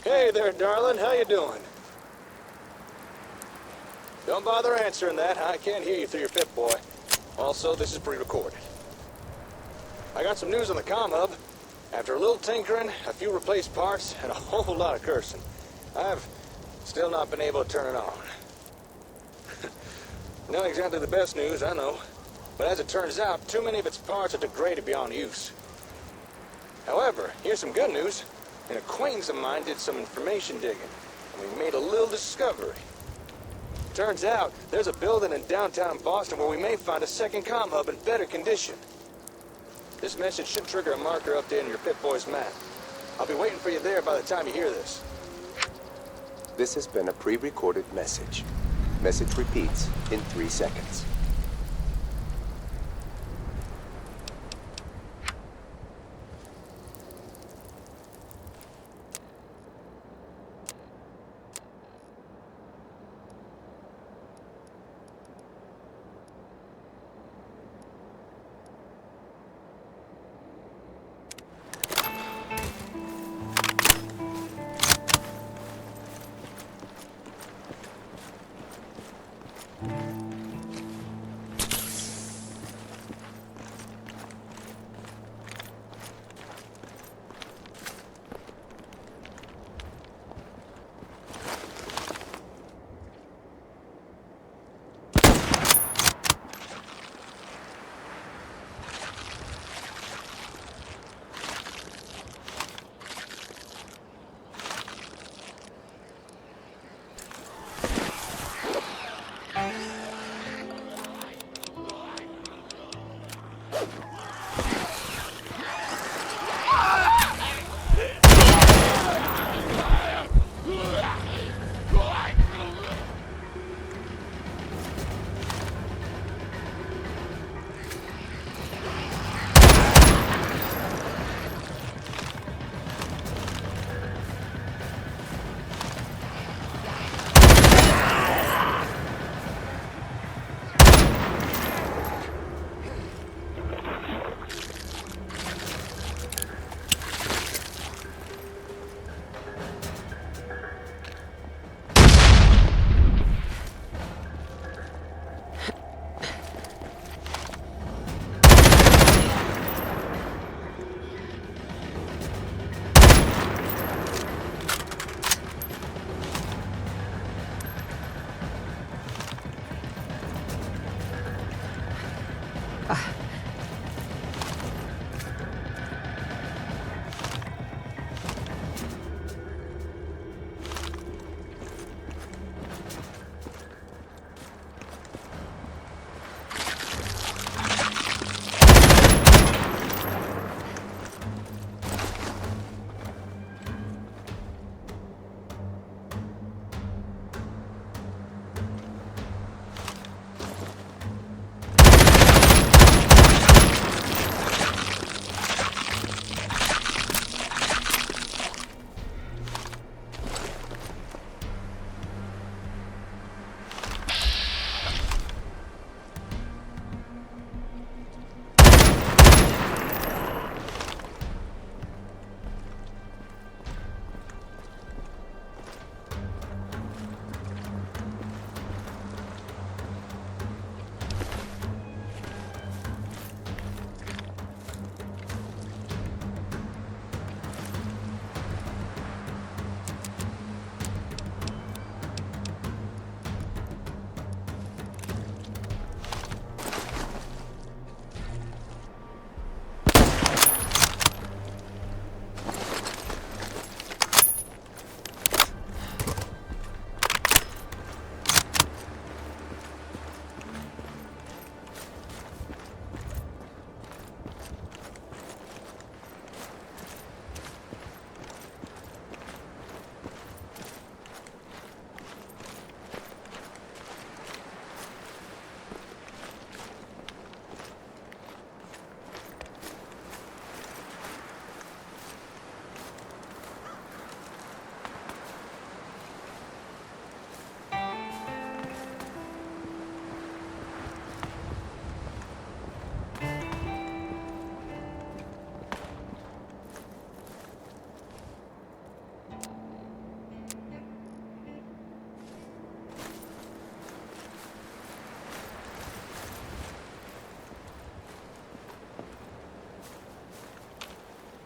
Hey there, darling. How you doing? Don't bother answering that. I can't hear you through your Pip-Boy. Also, this is pre-recorded. I got some news on the comm hub. After a little tinkering, a few replaced parts, and a whole lot of cursing, I've still not been able to turn it on. Not exactly the best news, I know. But as it turns out, too many of its parts are degraded beyond use. However, here's some good news. An acquaintance of mine did some information digging, and we made a little discovery. Turns out, there's a building in downtown Boston where we may find a second comm hub in better condition. This message should trigger a marker update in your Pip-Boy's map. I'll be waiting for you there by the time you hear this. This has been a pre-recorded message. Message repeats in 3 seconds.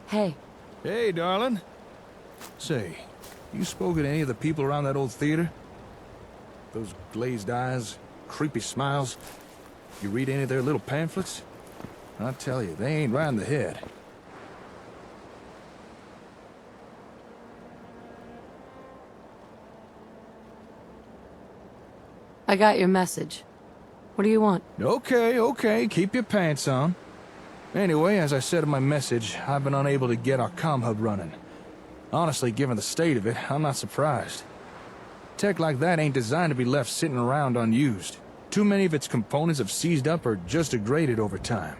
Hey. Hey, darling. Say, you spoken to any of the people around that old theater? Those glazed eyes, creepy smiles. You read any of their little pamphlets? I tell you, they ain't right in the head. I got your message. What do you want? Okay, keep your pants on. Anyway, as I said in my message, I've been unable to get our comm hub running. Honestly, given the state of it, I'm not surprised. Tech like that ain't designed to be left sitting around unused. Too many of its components have seized up or just degraded over time.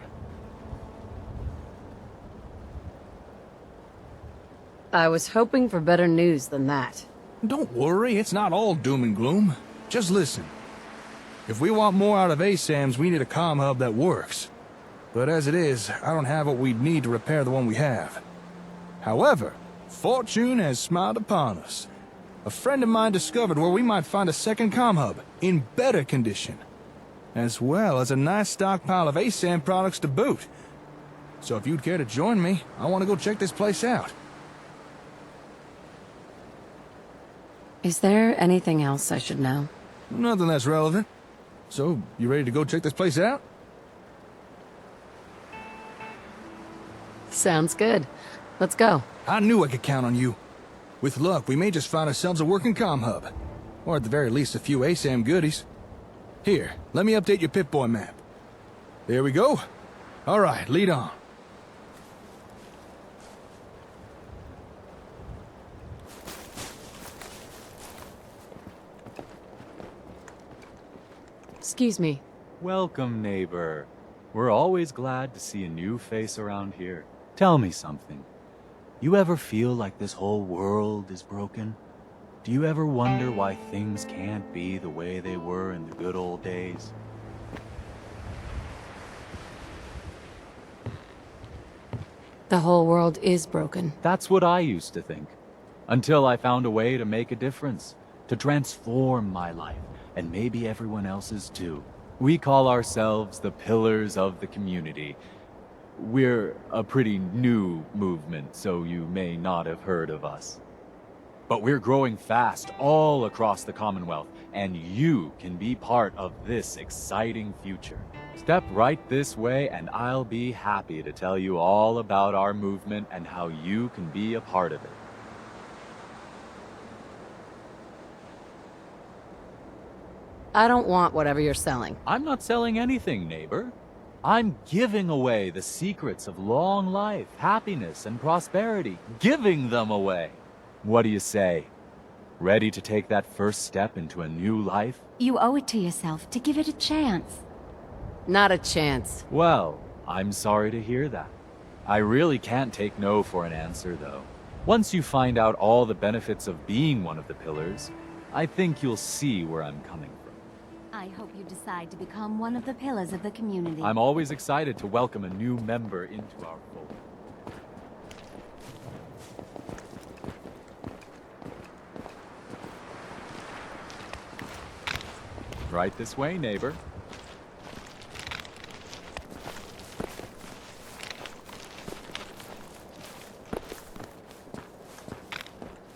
I was hoping for better news than that. Don't worry, it's not all doom and gloom. Just listen. If we want more out of ASAMS, we need a comm hub that works. But as it is, I don't have what we'd need to repair the one we have. However, fortune has smiled upon us. A friend of mine discovered where we might find a second comm hub, in better condition. As well as a nice stockpile of ASAM products to boot. So if you'd care to join me, I want to go check this place out. Is there anything else I should know? Nothing that's relevant. So, you ready to go check this place out? Sounds good. Let's go. I knew I could count on you. With luck, we may just find ourselves a working comm hub. Or at the very least, a few ASAM goodies. Here, let me update your Pip-Boy map. There we go. Alright, lead on. Excuse me. Welcome, neighbor. We're always glad to see a new face around here. Tell me something. You ever feel like this whole world is broken? Do you ever wonder why things can't be the way they were in the good old days? The whole world is broken. That's what I used to think. Until I found a way to make a difference. To transform my life. And maybe everyone else's too. We call ourselves the Pillars of the Community. We're a pretty new movement, so you may not have heard of us. But we're growing fast all across the Commonwealth, and you can be part of this exciting future. Step right this way, and I'll be happy to tell you all about our movement and how you can be a part of it. I don't want whatever you're selling. I'm not selling anything, neighbor. I'm giving away the secrets of long life, happiness, and prosperity. Giving them away. What do you say? Ready to take that first step into a new life? You owe it to yourself to give it a chance. Not a chance. Well, I'm sorry to hear that. I really can't take no for an answer, though. Once you find out all the benefits of being one of the pillars, I think you'll see where I'm coming from. I hope you decide to become one of the pillars of the community. I'm always excited to welcome a new member into our fold. Right this way, neighbor.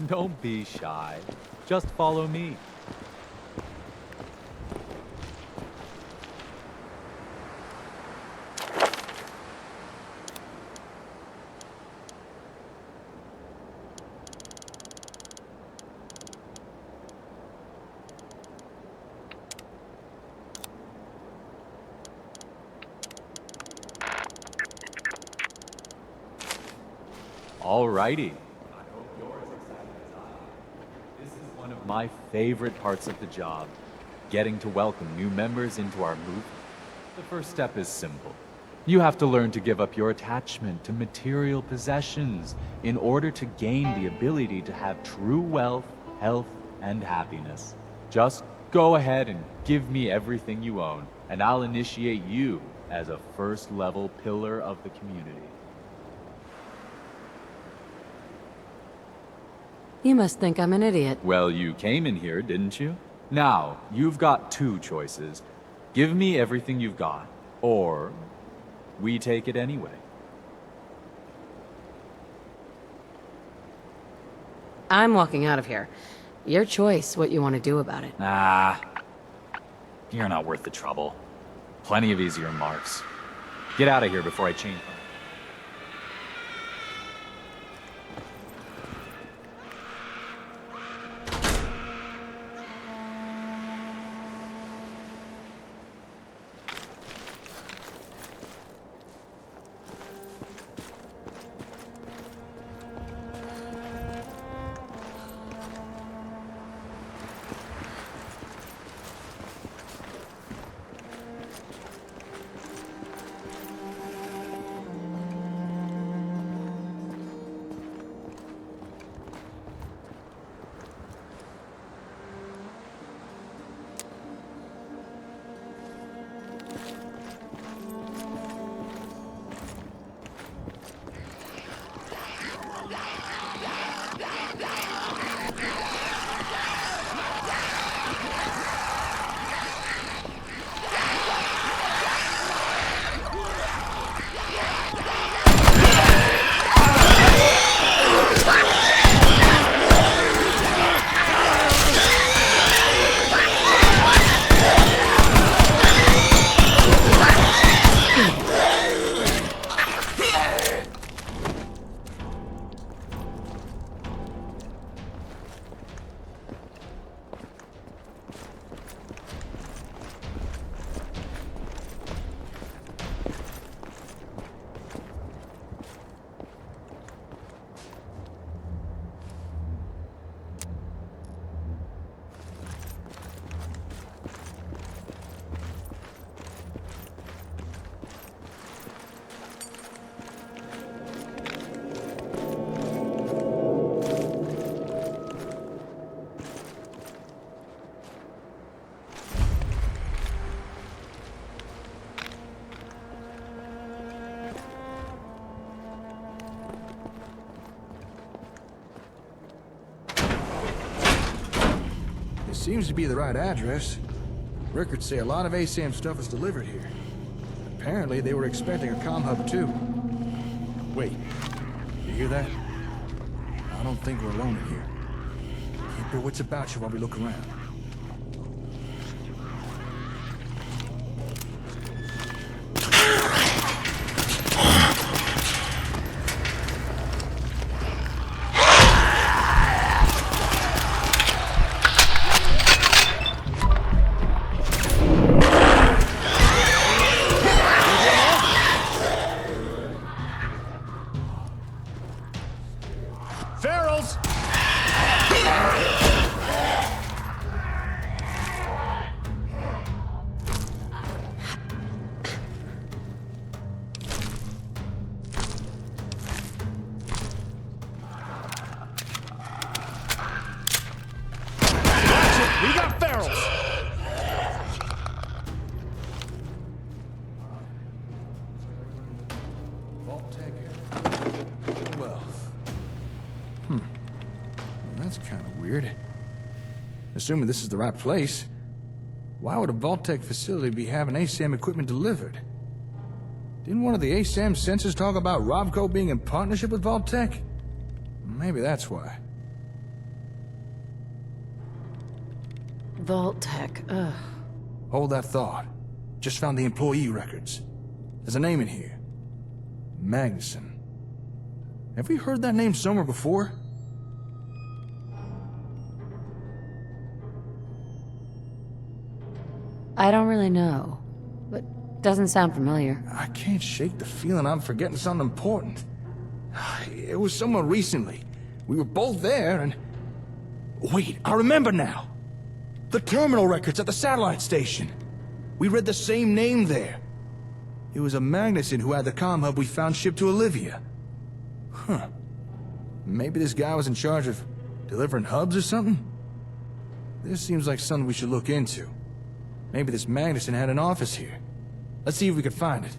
Don't be shy. Just follow me. Alrighty. I hope you're as excited as I am. This is one of my favorite parts of the job, getting to welcome new members into our movement. The first step is simple. You have to learn to give up your attachment to material possessions in order to gain the ability to have true wealth, health, and happiness. Just go ahead and give me everything you own, and I'll initiate you as a first-level pillar of the community. You must think I'm an idiot. Well, you came in here, didn't you? Now, you've got two choices. Give me everything you've got, or we take it anyway. I'm walking out of here. Your choice what you want to do about it. Nah. You're not worth the trouble. Plenty of easier marks. Get out of here before I change. Seems to be the right address. Records say a lot of ASAMS stuff is delivered here. Apparently, they were expecting a comm hub too. Wait, you hear that? I don't think we're alone in here. Keep your wits about you while we look around. That's kind of weird. Assuming this is the right place, why would a Vault-Tec facility be having ASAM equipment delivered? Didn't one of the ASAM sensors talk about Robco being in partnership with Vault-Tec? Maybe that's why. Vault-Tec, ugh. Hold that thought. Just found the employee records. There's a name in here. Magnuson. Have we heard that name somewhere before? I don't really know, but doesn't sound familiar. I can't shake the feeling I'm forgetting something important. It was someone recently. We were both there and... Wait, I remember now. The terminal records at the satellite station. We read the same name there. It was a Magnuson who had the comm hub we found shipped to Olivia. Huh. Maybe this guy was in charge of delivering hubs or something? This seems like something we should look into. Maybe this Magnuson had an office here. Let's see if we can find it.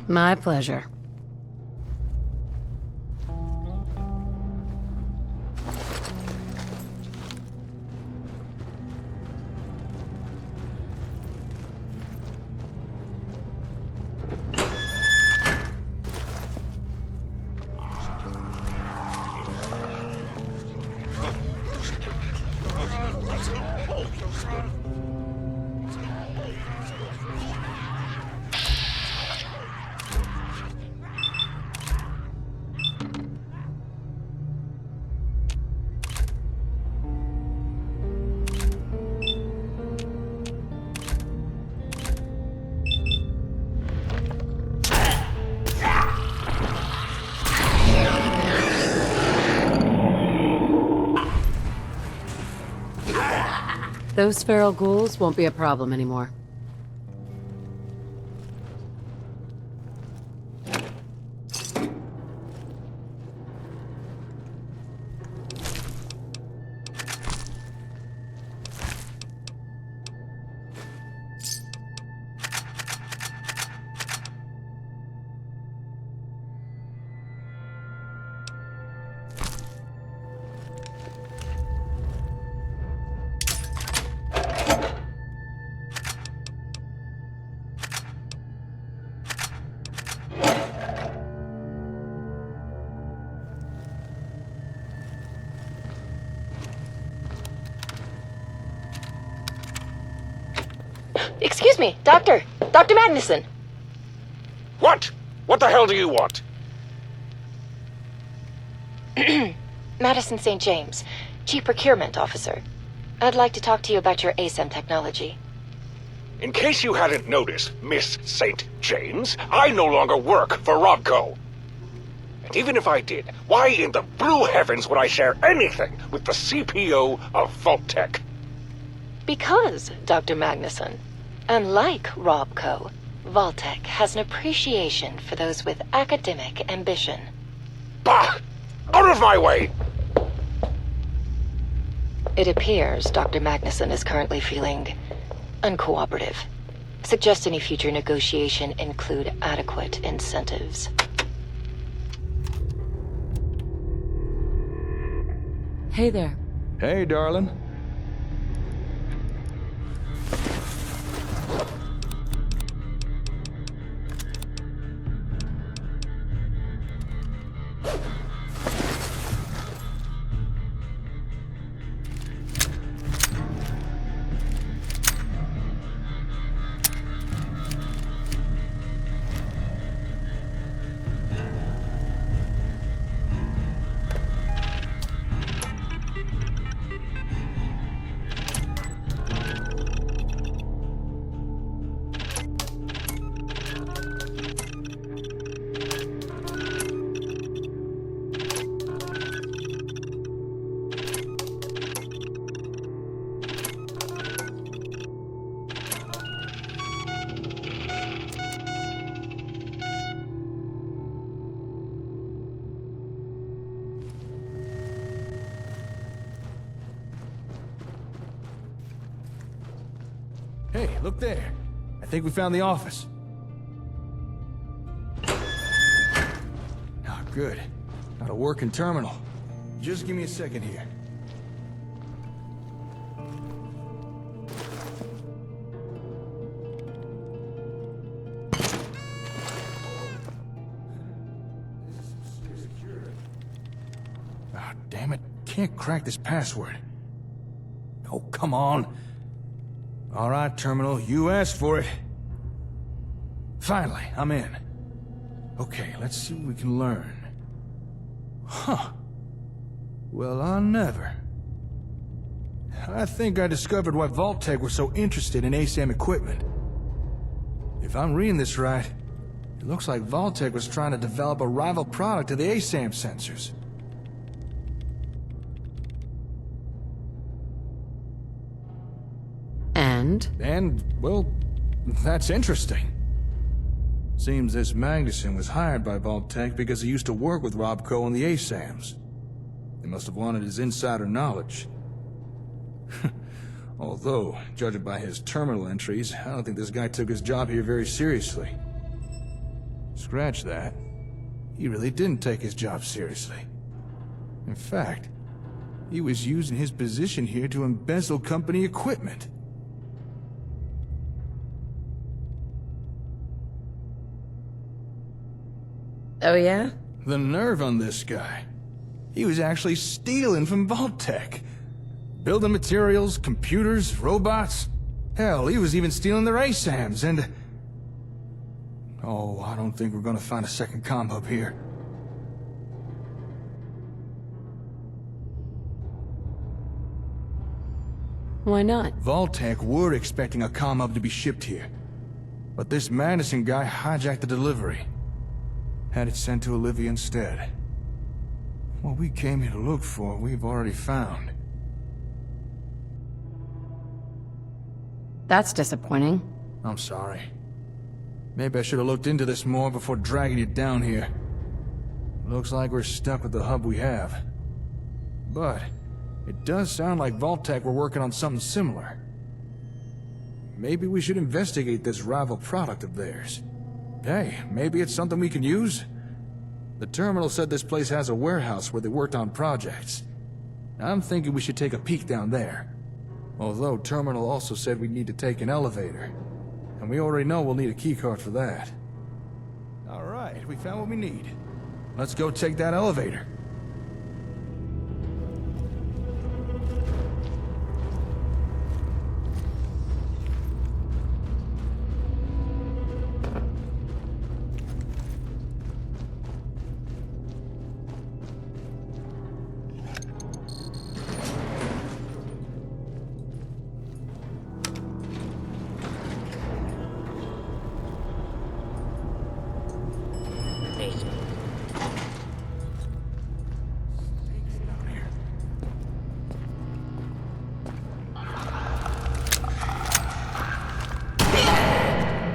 My pleasure. Those feral ghouls won't be a problem anymore. Excuse me, Doctor! Dr. Magnuson! What? What the hell do you want? Madison St. James, Chief Procurement Officer. I'd like to talk to you about your ASAM technology. In case you hadn't noticed, Miss St. James, I no longer work for Robco. And even if I did, why in the blue heavens would I share anything with the CPO of Vault-Tec? Because, Dr. Magnuson, unlike Robco, Vault-Tec has an appreciation for those with academic ambition. Bah! Out of my way! It appears Dr. Magnuson is currently feeling uncooperative. Suggest any future negotiation include adequate incentives. Hey there. Hey, darling. Hey, look there. I think we found the office. Ah, good. Got a working terminal. Just give me a second here. Ah, damn it. Can't crack this password. Oh, come on. All right, Terminal, you asked for it. Finally, I'm in. Okay, let's see what we can learn. Huh. Well, I never. I think I discovered why Vault-Tec were so interested in ASAM equipment. If I'm reading this right, it looks like Vault-Tec was trying to develop a rival product to the ASAM sensors. And, well, that's interesting. Seems this Magnuson was hired by Vault-Tec because he used to work with Robco and the ASAMS. They must have wanted his insider knowledge. Although, judging by his terminal entries, I don't think this guy took his job here very seriously. Scratch that. He really didn't take his job seriously. In fact, he was using his position here to embezzle company equipment. Oh, yeah? The nerve on this guy. He was actually stealing from Vault-Tec. Building materials, computers, robots. Hell, he was even stealing their ASAMS and... Oh, I don't think we're gonna find a second comm hub here. Why not? Vault-Tec were expecting a comm hub to be shipped here. But this Madison guy hijacked the delivery. Had it sent to Olivia instead. What we came here to look for, we've already found. That's disappointing. I'm sorry. Maybe I should have looked into this more before dragging you down here. Looks like we're stuck with the hub we have. But it does sound like Vault-Tec were working on something similar. Maybe we should investigate this rival product of theirs. Hey, maybe it's something we can use? The terminal said this place has a warehouse where they worked on projects. I'm thinking we should take a peek down there. Although terminal also said we need to take an elevator. And we already know we'll need a keycard for that. Alright, we found what we need. Let's go take that elevator.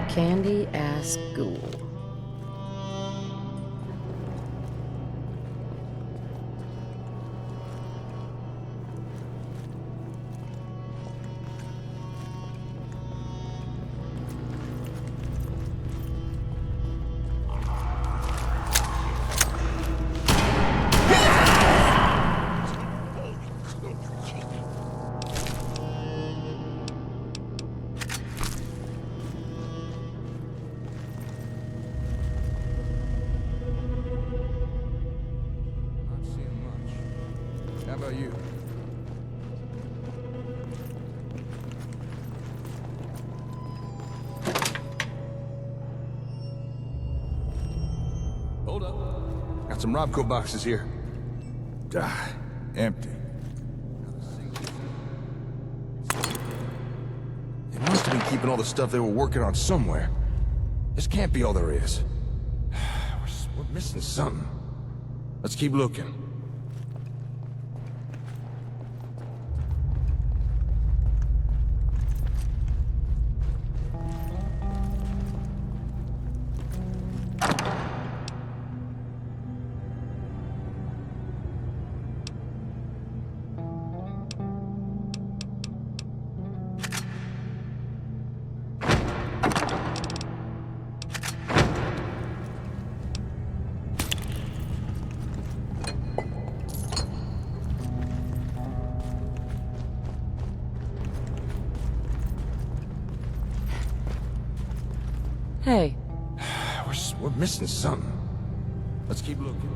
Candy-ass Ghoul. How about you? Hold up. Got some Robco boxes here. Ah, empty. They must have been keeping all the stuff they were working on somewhere. This can't be all there is. We're missing something. Let's keep looking. Hey, We're missing something. Let's keep looking.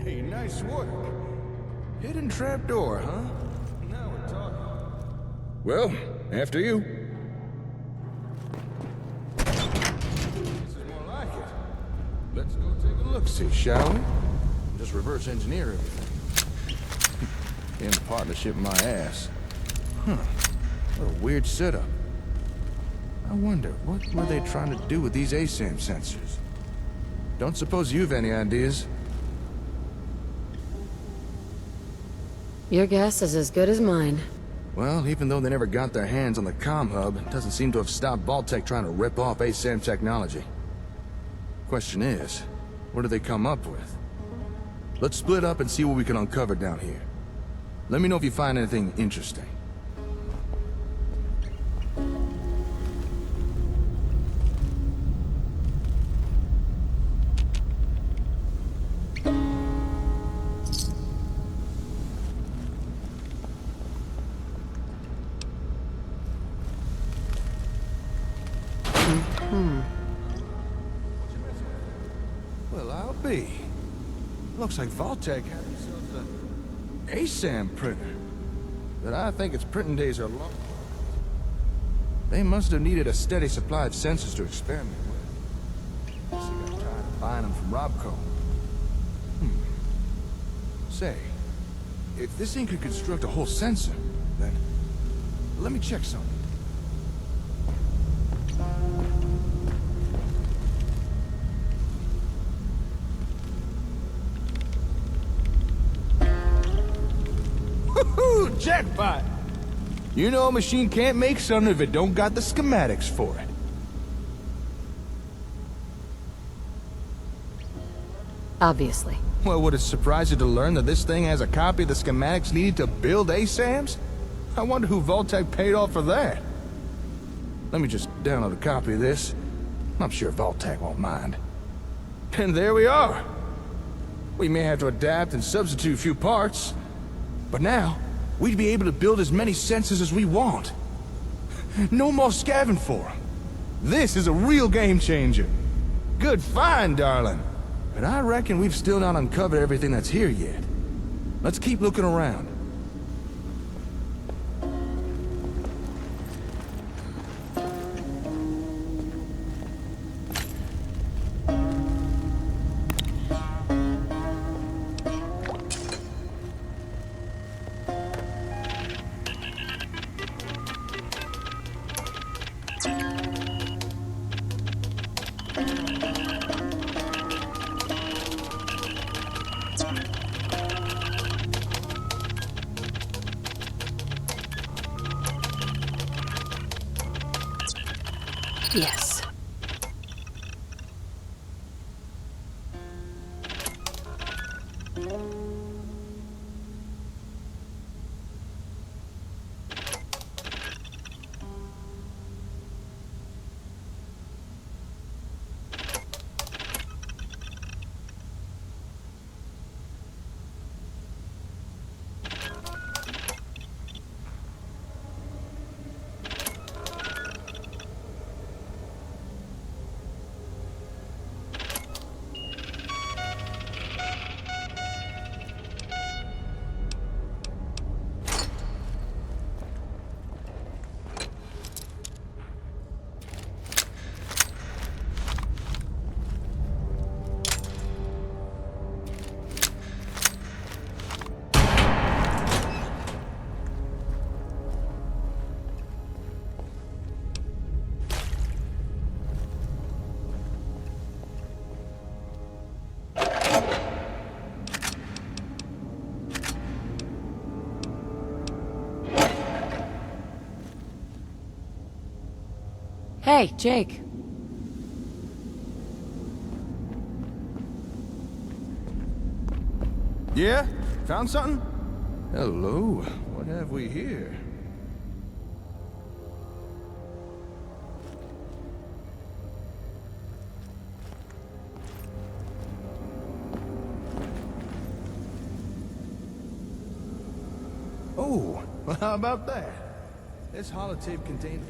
Hey, nice work. Hidden trapdoor, huh? Now we're talking. Well, after you. This is more like it. Let's go take a look-see, shall we? Just reverse engineer everything. In partnership, my ass. Huh. What a weird setup. I wonder, what were they trying to do with these ASAMS sensors? Don't suppose you've any ideas? Your guess is as good as mine. Well, even though they never got their hands on the comm hub, it doesn't seem to have stopped Vault-Tec trying to rip off ASAM technology. Question is, what do they come up with? Let's split up and see what we can uncover down here. Let me know if you find anything interesting. Well, I'll be. Looks like Vault-Tec had themselves an ASAM printer. But I think its printing days are long. They must have needed a steady supply of sensors to experiment with. Guess they got tired of buying them from Robco. Say, if this thing could construct a whole sensor, then let me check something. Woohoo! Jackpot! You know a machine can't make something if it don't got the schematics for it. Obviously. Well, would it surprise you to learn that this thing has a copy of the schematics needed to build ASAMS? I wonder who Vault-Tec paid off for that. Let me just download a copy of this. I'm sure Vault-Tec won't mind. And there we are. We may have to adapt and substitute a few parts, but now we'd be able to build as many sensors as we want. No more scavenging for them. This is a real game changer. Good find, darling. But I reckon we've still not uncovered everything that's here yet. Let's keep looking around. Yes. Hey, Jake. Yeah? Found something? Hello. What have we here? Oh, well, how about that? This holotape contains...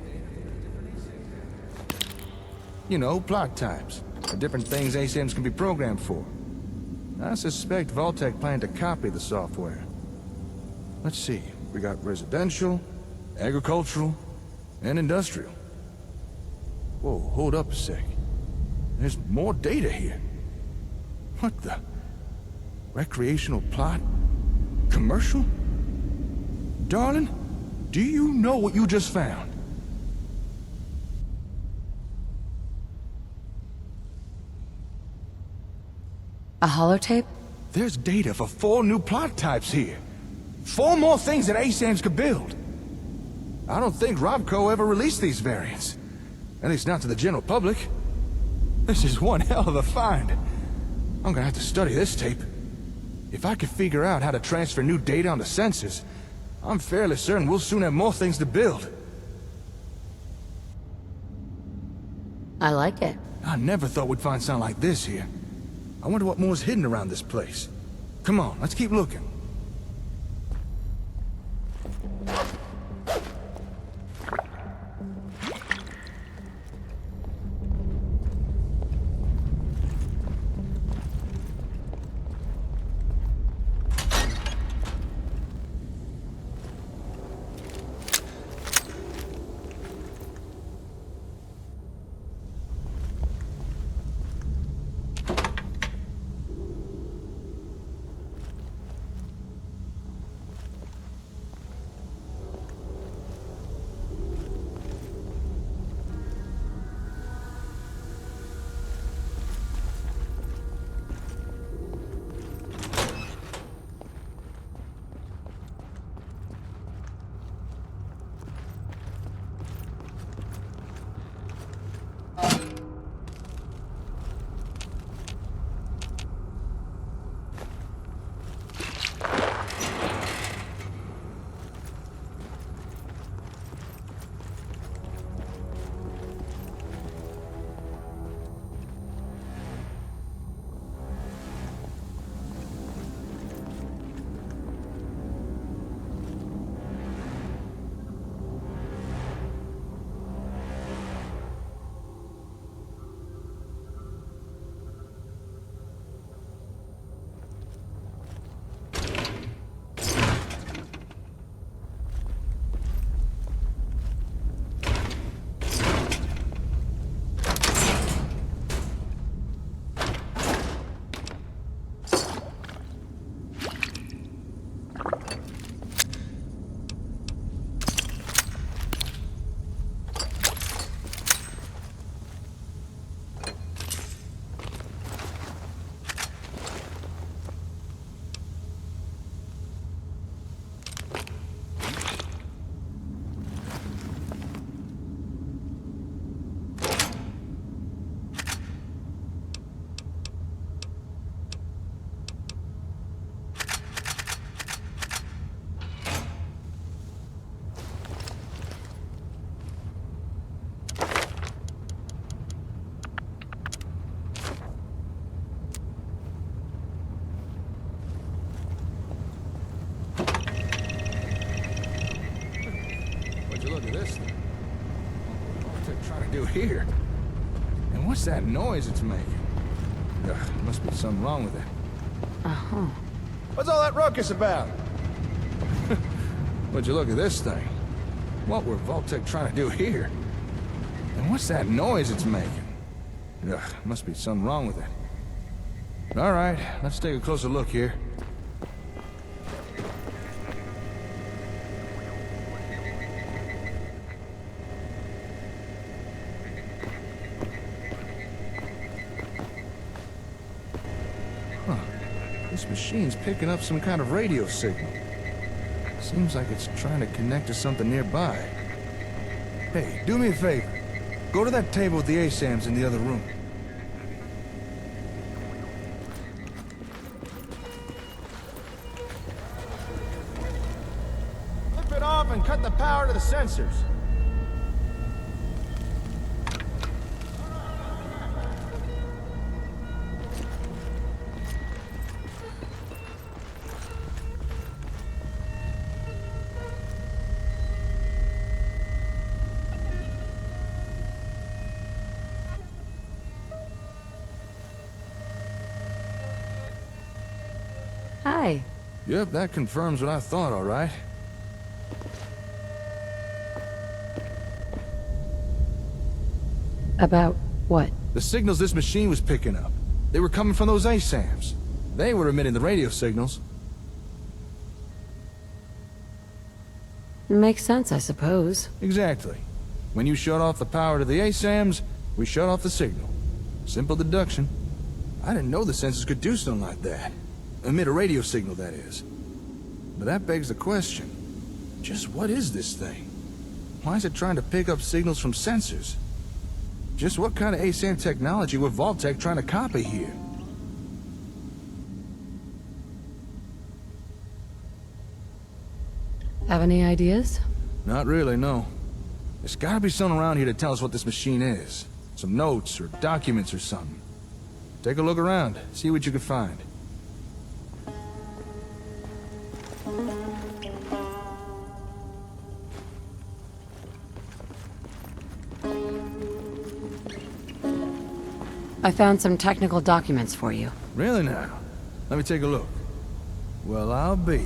You know, plot types. The different things ASAMs can be programmed for. I suspect Vault-Tec planned to copy the software. Let's see. We got residential, agricultural, and industrial. Whoa, hold up a sec. There's more data here. What the? Recreational plot? Commercial? Darling, do you know what you just found? A holotape? There's data for 4 new plot types here. 4 more things that ASAMS could build. I don't think Robco ever released these variants. At least not to the general public. This is one hell of a find. I'm gonna have to study this tape. If I could figure out how to transfer new data onto sensors, I'm fairly certain we'll soon have more things to build. I like it. I never thought we'd find something like this here. I wonder what more's hidden around this place. Come on, let's keep looking. Here. And what's that noise it's making? Ugh, must be something wrong with it. Uh-huh. What's all that ruckus about? Would you look at this thing? What were Vault-Tec trying to do here? And what's that noise it's making? Ugh, must be something wrong with it. All right, let's take a closer look here. This machine's picking up some kind of radio signal. Seems like it's trying to connect to something nearby. Hey, do me a favor. Go to that table with the ASAMS in the other room. Flip it off and cut the power to the sensors. Hi. Yep, that confirms what I thought, all right. About what? The signals this machine was picking up. They were coming from those ASAMS. They were emitting the radio signals. Makes sense, I suppose. Exactly. When you shut off the power to the ASAMS, we shut off the signal. Simple deduction. I didn't know the sensors could do something like that. Emit a radio signal, that is. But that begs the question. Just what is this thing? Why is it trying to pick up signals from sensors? Just what kind of ASAM technology were Vault-Tec trying to copy here? Have any ideas? Not really, no. There's gotta be someone around here to tell us what this machine is. Some notes or documents or something. Take a look around, see what you can find. I found some technical documents for you. Really now? Let me take a look. Well, I'll be.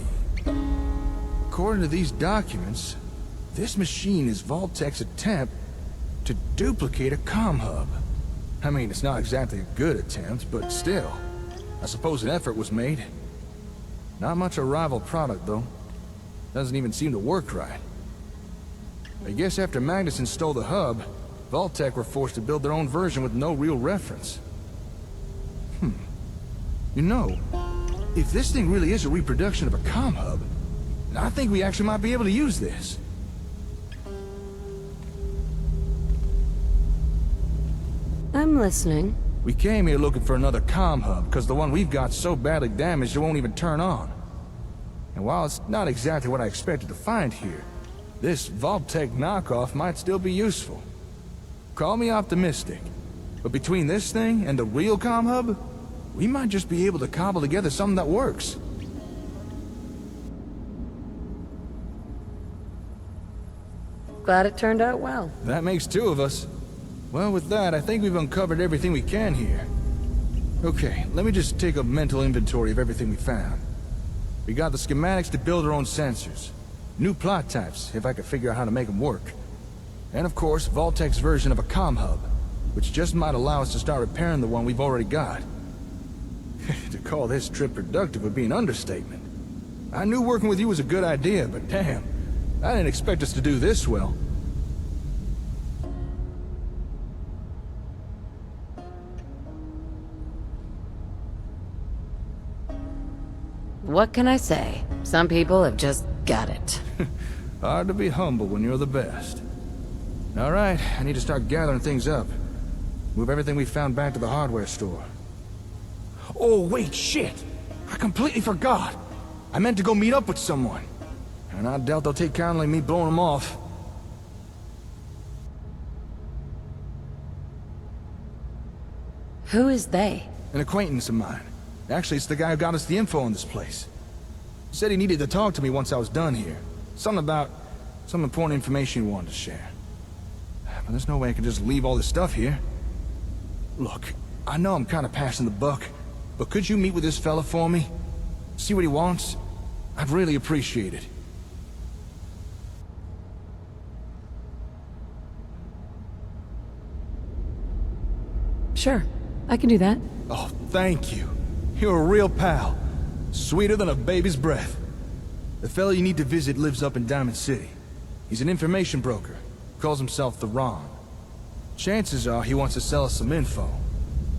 According to these documents, this machine is Vault-Tec's attempt to duplicate a comm hub. I mean, it's not exactly a good attempt, but still. I suppose an effort was made. Not much a rival product, though. Doesn't even seem to work right. I guess after Magnuson stole the hub, Vault-Tec were forced to build their own version with no real reference. You know, if this thing really is a reproduction of a comm hub, I think we actually might be able to use this. I'm listening. We came here looking for another comm hub, because the one we've got's so badly damaged it won't even turn on. And while it's not exactly what I expected to find here, this Vault-Tec knockoff might still be useful. Call me optimistic, but between this thing and the real comm hub, we might just be able to cobble together something that works. Glad it turned out well. That makes two of us. Well, with that, I think we've uncovered everything we can here. Okay, let me just take a mental inventory of everything we found. We got the schematics to build our own sensors. New plot types, if I could figure out how to make them work. And of course, Vault-Tec's version of a comm hub, which just might allow us to start repairing the one we've already got. To call this trip productive would be an understatement. I knew working with you was a good idea, but damn, I didn't expect us to do this well. What can I say? Some people have just got it. Hard to be humble when you're the best. All right, I need to start gathering things up. Move everything we found back to the hardware store. Oh, wait, shit! I completely forgot! I meant to go meet up with someone. And I doubt they'll take kindly me blowing them off. Who is they? An acquaintance of mine. Actually, it's the guy who got us the info on this place. He said he needed to talk to me once I was done here. Something about some important information he wanted to share. But there's no way I can just leave all this stuff here. Look, I know I'm kind of passing the buck, but could you meet with this fella for me? See what he wants? I'd really appreciate it. Sure, I can do that. Oh, thank you. You're a real pal. Sweeter than a baby's breath. The fella you need to visit lives up in Diamond City. He's an information broker. Calls himself the Ron. Chances are he wants to sell us some info.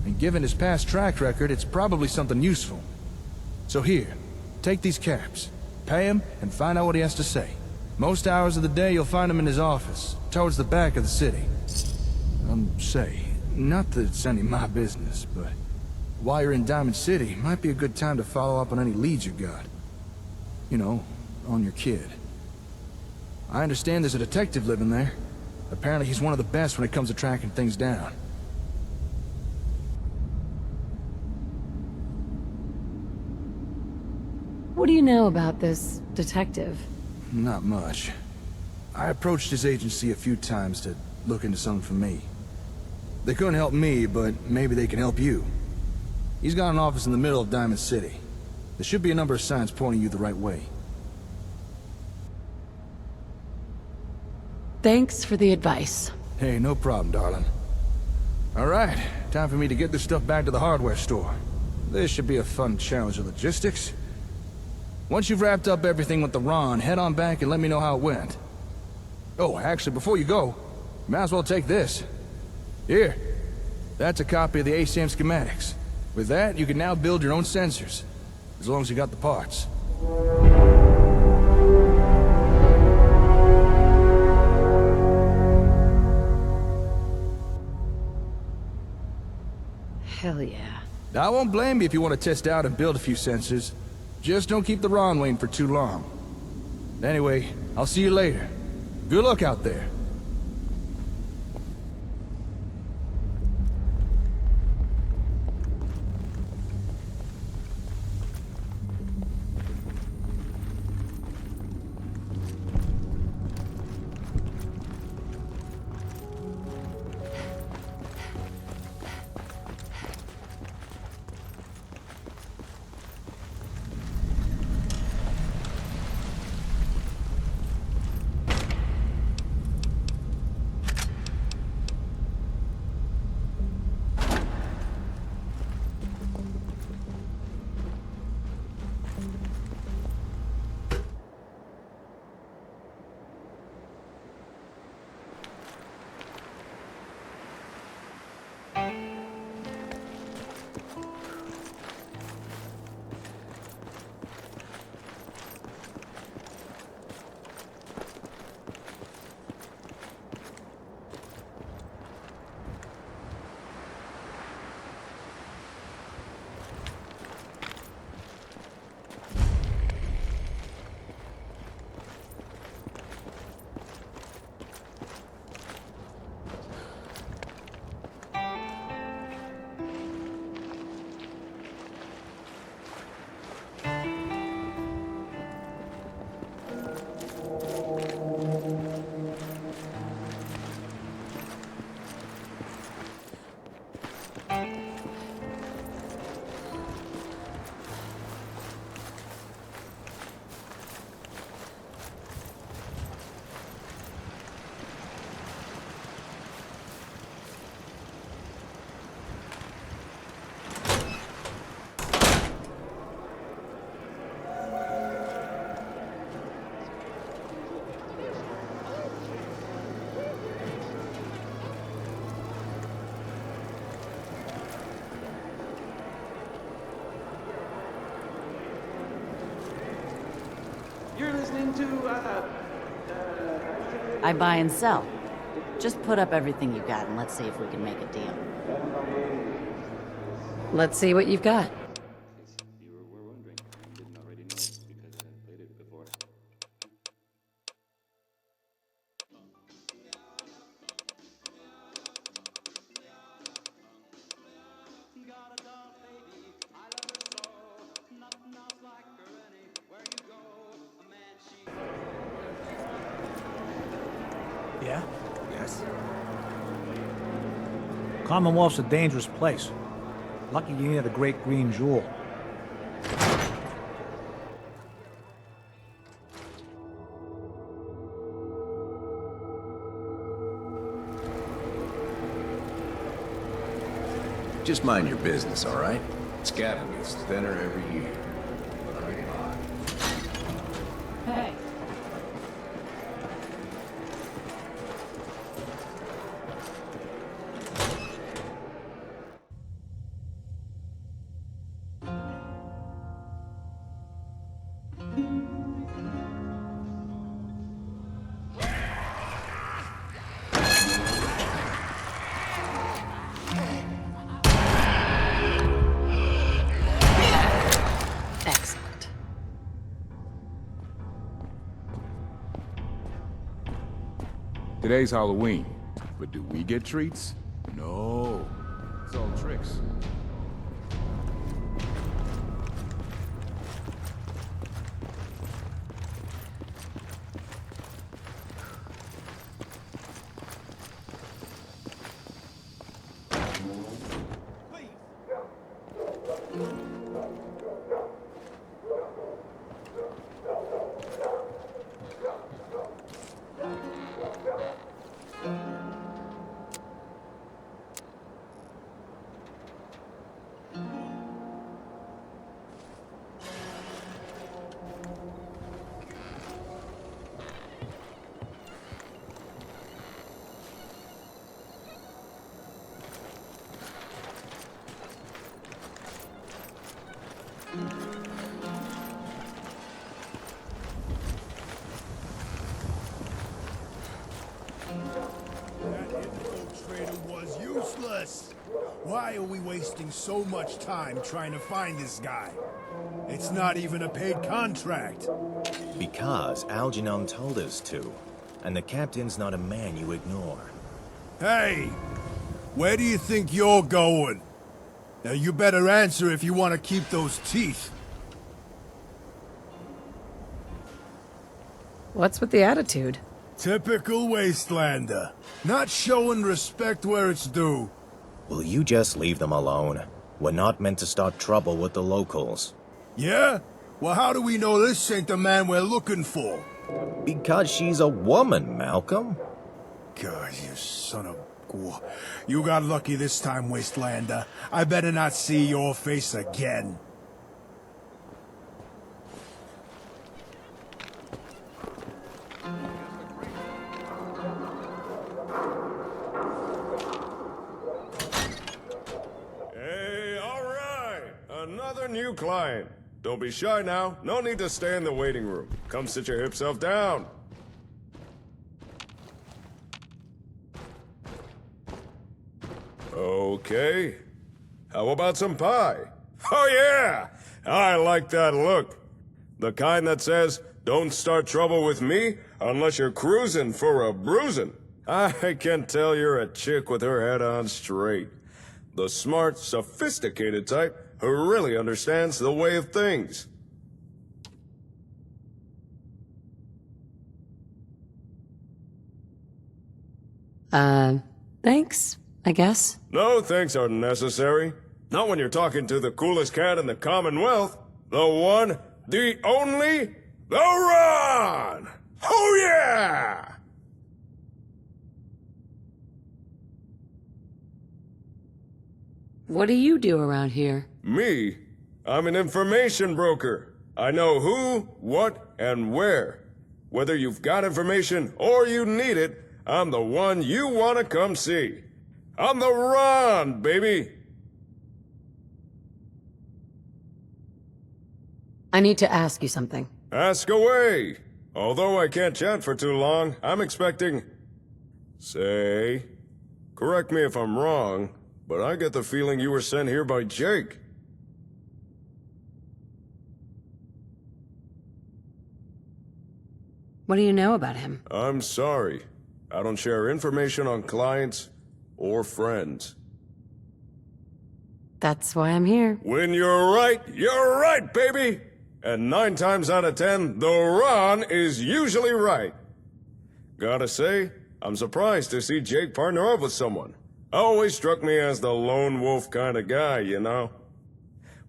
And given his past track record, it's probably something useful. So here, take these caps. Pay him and find out what he has to say. Most hours of the day you'll find him in his office, towards the back of the city. Say, not that it's any of my business, but while you're in Diamond City, might be a good time to follow up on any leads you got. You know, on your kid. I understand there's a detective living there. Apparently he's one of the best when it comes to tracking things down. What do you know about this detective? Not much. I approached his agency a few times to look into something for me. They couldn't help me, but maybe they can help you. He's got an office in the middle of Diamond City. There should be a number of signs pointing you the right way. Thanks for the advice. Hey, no problem, darling. Alright, time for me to get this stuff back to the hardware store. This should be a fun challenge of logistics. Once you've wrapped up everything with the Ron, head on back and let me know how it went. Oh, actually, before you go, might as well take this. Here. That's a copy of the ASAM schematics. With that, you can now build your own sensors. As long as you got the parts. Hell yeah. I won't blame you if you want to test out and build a few sensors. Just don't keep the Ron waiting for too long. Anyway, I'll see you later. Good luck out there. You're listening to, I buy and sell. Just put up everything you got and let's see if we can make a deal. Let's see what you've got. you were wondering, and didn't already know, because I played it before. Yeah? Yes? Commonwealth's a dangerous place. Lucky you near the Great Green Jewel. Just mind your business, all right? Scavenge gets thinner every year. Hey. Excellent. Today's Halloween, but do we get treats? No. It's all tricks. That info trader was useless. Why are we we wasting so much time trying to find this guy? It's not even a paid contract. Because Algernon told us to. And the captain's not a man you ignore. Hey! Where do you think you're going? Now you better answer if you want to keep those teeth. What's with the attitude? Typical Wastelander. Not showing respect where it's due. Will you just leave them alone? We're not meant to start trouble with the locals. Yeah? Well, how do we know this ain't the man we're looking for? Because she's a woman, Malcolm. God, you son of... You got lucky this time, Wastelander. I better not see your face again. Hey, all right. Another new client. Don't be shy now. No need to stay in the waiting room. Come sit your hip self down. Okay. How about some pie? Oh yeah! I like that look. The kind that says, don't start trouble with me unless you're cruising for a bruising. I can tell you're a chick with her head on straight. The smart, sophisticated type who really understands the way of things. Thanks, I guess. No thanks are necessary. Not when you're talking to the coolest cat in the Commonwealth. The one, the only, the Ron! Oh yeah! What do you do around here? Me? I'm an information broker. I know who, what, and where. Whether you've got information or you need it, I'm the one you want to come see. I'm the Ron, baby! I need to ask you something. Ask away! Although I can't chat for too long, I'm expecting... Say... Correct me if I'm wrong, but I get the feeling you were sent here by Jake. What do you know about him? I'm sorry. I don't share information on clients or friends. That's why I'm here. When you're right, baby! And 9 times out of 10, the Ron is usually right. Gotta say, I'm surprised to see Jake partner up with someone. Always struck me as the lone wolf kind of guy, you know?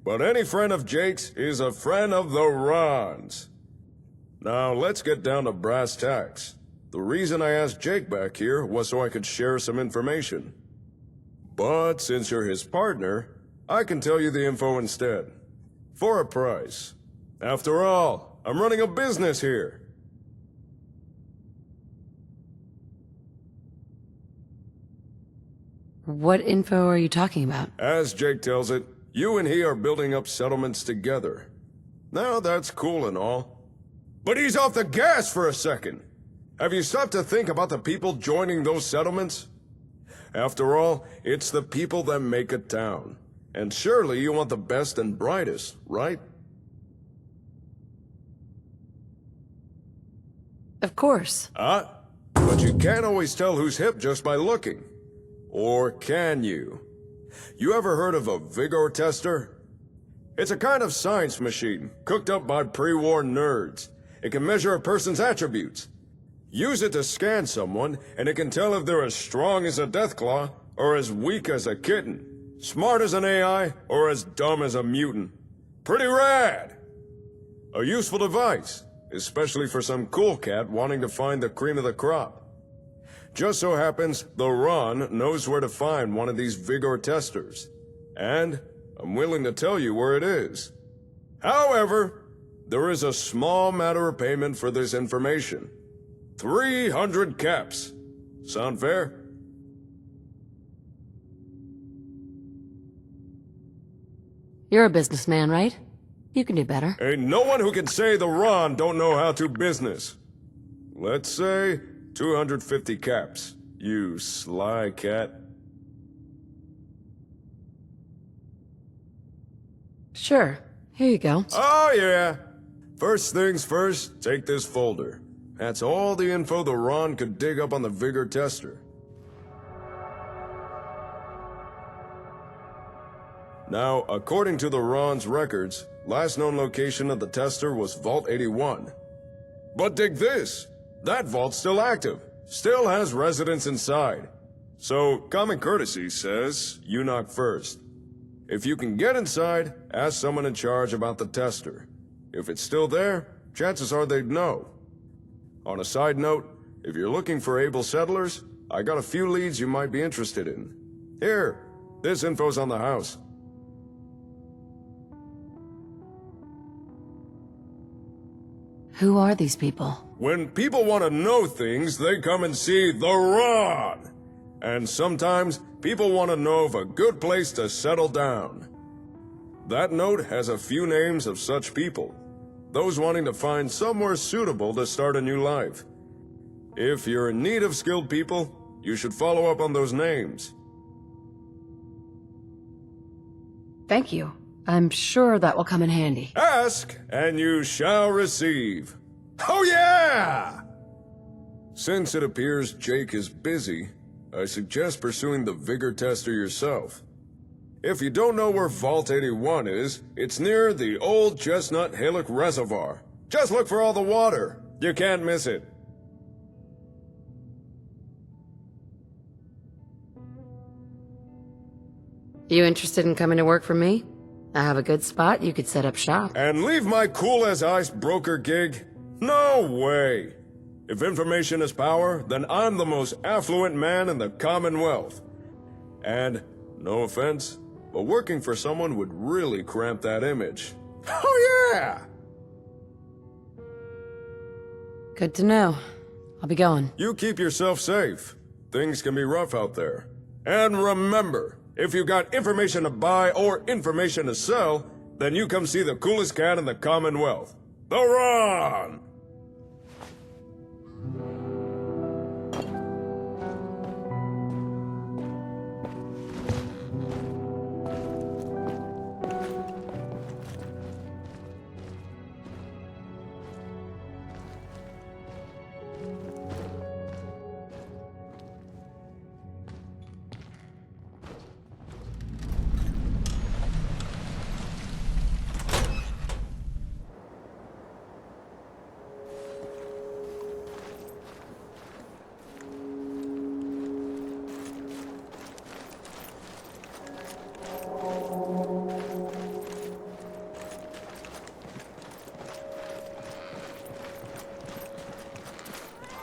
But any friend of Jake's is a friend of the Ron's. Now, let's get down to brass tacks. The reason I asked Jake back here was so I could share some information. But since you're his partner, I can tell you the info instead. For a price. After all, I'm running a business here. What info are you talking about? As Jake tells it, you and he are building up settlements together. Now that's cool and all. But he's off the gas for a second. Have you stopped to think about the people joining those settlements? After all, it's the people that make a town. And surely you want the best and brightest, right? Of course. But you can't always tell who's hip just by looking. Or can you? You ever heard of a vigor tester? It's a kind of science machine, cooked up by pre-war nerds. It can measure a person's attributes. Use it to scan someone, and it can tell if they're as strong as a deathclaw, or as weak as a kitten. Smart as an AI, or as dumb as a mutant. Pretty rad! A useful device, especially for some cool cat wanting to find the cream of the crop. Just so happens, the Ron knows where to find one of these vigor testers. And I'm willing to tell you where it is. However, there is a small matter of payment for this information. 300 caps. Sound fair? You're a businessman, right? You can do better. Ain't no one who can say the Ron don't know how to business. Let's say 250 caps. You sly cat. Sure. Here you go. Oh, yeah. First things first, take this folder. That's all the info the Ron could dig up on the Vigor tester. Now, according to the Ron's records, last known location of the tester was Vault 81. But dig this! That vault's still active. Still has residents inside. So, common courtesy says, you knock first. If you can get inside, ask someone in charge about the tester. If it's still there, chances are they'd know. On a side note, if you're looking for able settlers, I got a few leads you might be interested in. Here, this info's on the house. Who are these people? When people want to know things, they come and see the Ron. And sometimes, people want to know of a good place to settle down. That note has a few names of such people. Those wanting to find somewhere suitable to start a new life. If you're in need of skilled people, you should follow up on those names. Thank you. I'm sure that will come in handy. Ask, and you shall receive. Oh yeah! Since it appears Jake is busy, I suggest pursuing the Vigor tester yourself. If you don't know where Vault 81 is, it's near the old Chestnut Hillock Reservoir. Just look for all the water. You can't miss it. You interested in coming to work for me? I have a good spot you could set up shop. And leave my cool-as-ice broker gig? No way! If information is power, then I'm the most affluent man in the Commonwealth. And, no offense, but working for someone would really cramp that image. Oh yeah! Good to know. I'll be going. You keep yourself safe. Things can be rough out there. And remember, if you got information to buy or information to sell, then you come see the coolest cat in the Commonwealth. The Ron!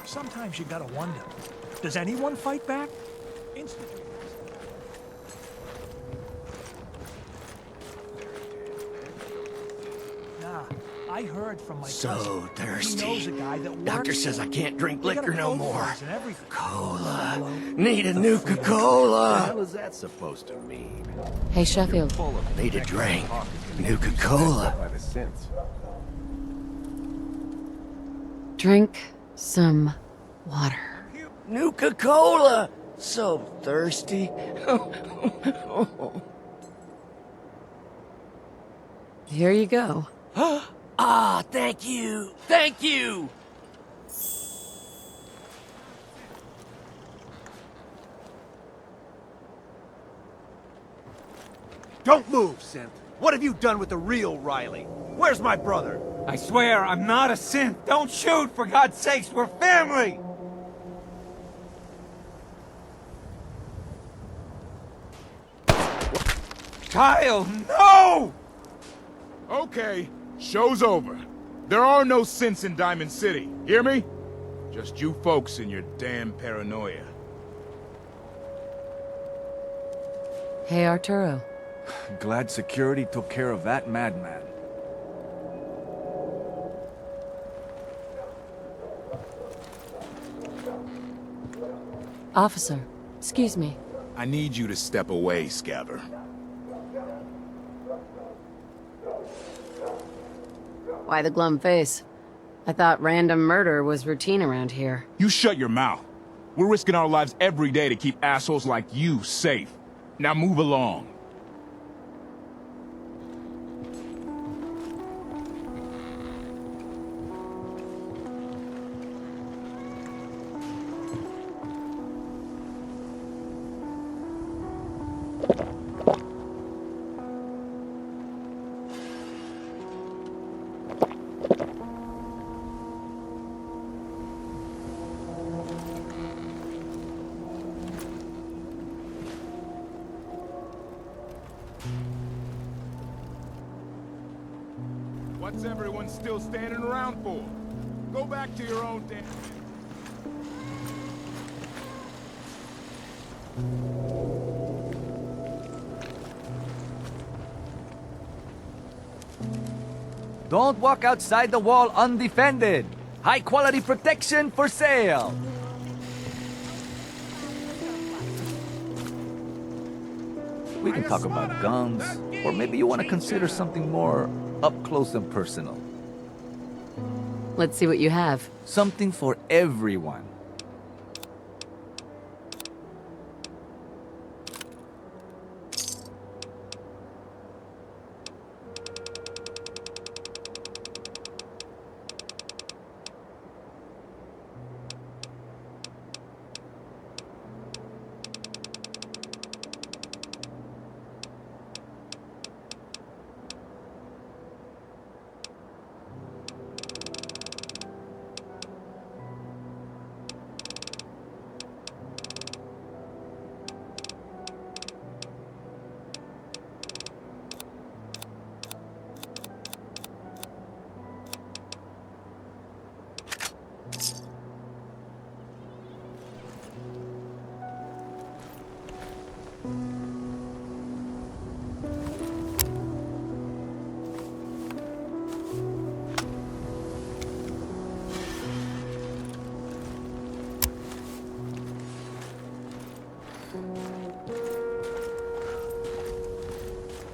Sometimes you gotta wonder, does anyone fight back? Instantly. Nah, I heard from my So cousin. thirsty. He knows a guy that Doctor works says there. I can't drink They got liquor a no phone more. place and everything. Cola. Need a Nuka-Cola. What the hell is that supposed to mean? Hey, Sheffield. Need a drink. Nuka-Cola. By the sense. Drink some water. Nuka-Cola. So thirsty. Here you go. Ah, thank you. Thank you. Don't move, Synth. What have you done with the real Riley? Where's my brother? I swear, I'm not a synth. Don't shoot, for God's sakes, we're family! Kyle, no! Okay, show's over. There are no synths in Diamond City. Hear me? Just you folks and your damn paranoia. Hey, Arturo. Glad security took care of that madman. Officer, excuse me. I need you to step away, Scabber. Why the glum face? I thought random murder was routine around here. You shut your mouth. We're risking our lives every day to keep assholes like you safe. Now move along. What's everyone still standing around for? Go back to your own damn... Don't walk outside the wall undefended. High quality protection for sale. We can talk about guns, or maybe you want to consider something more up close and personal. Let's see what you have. Something for everyone.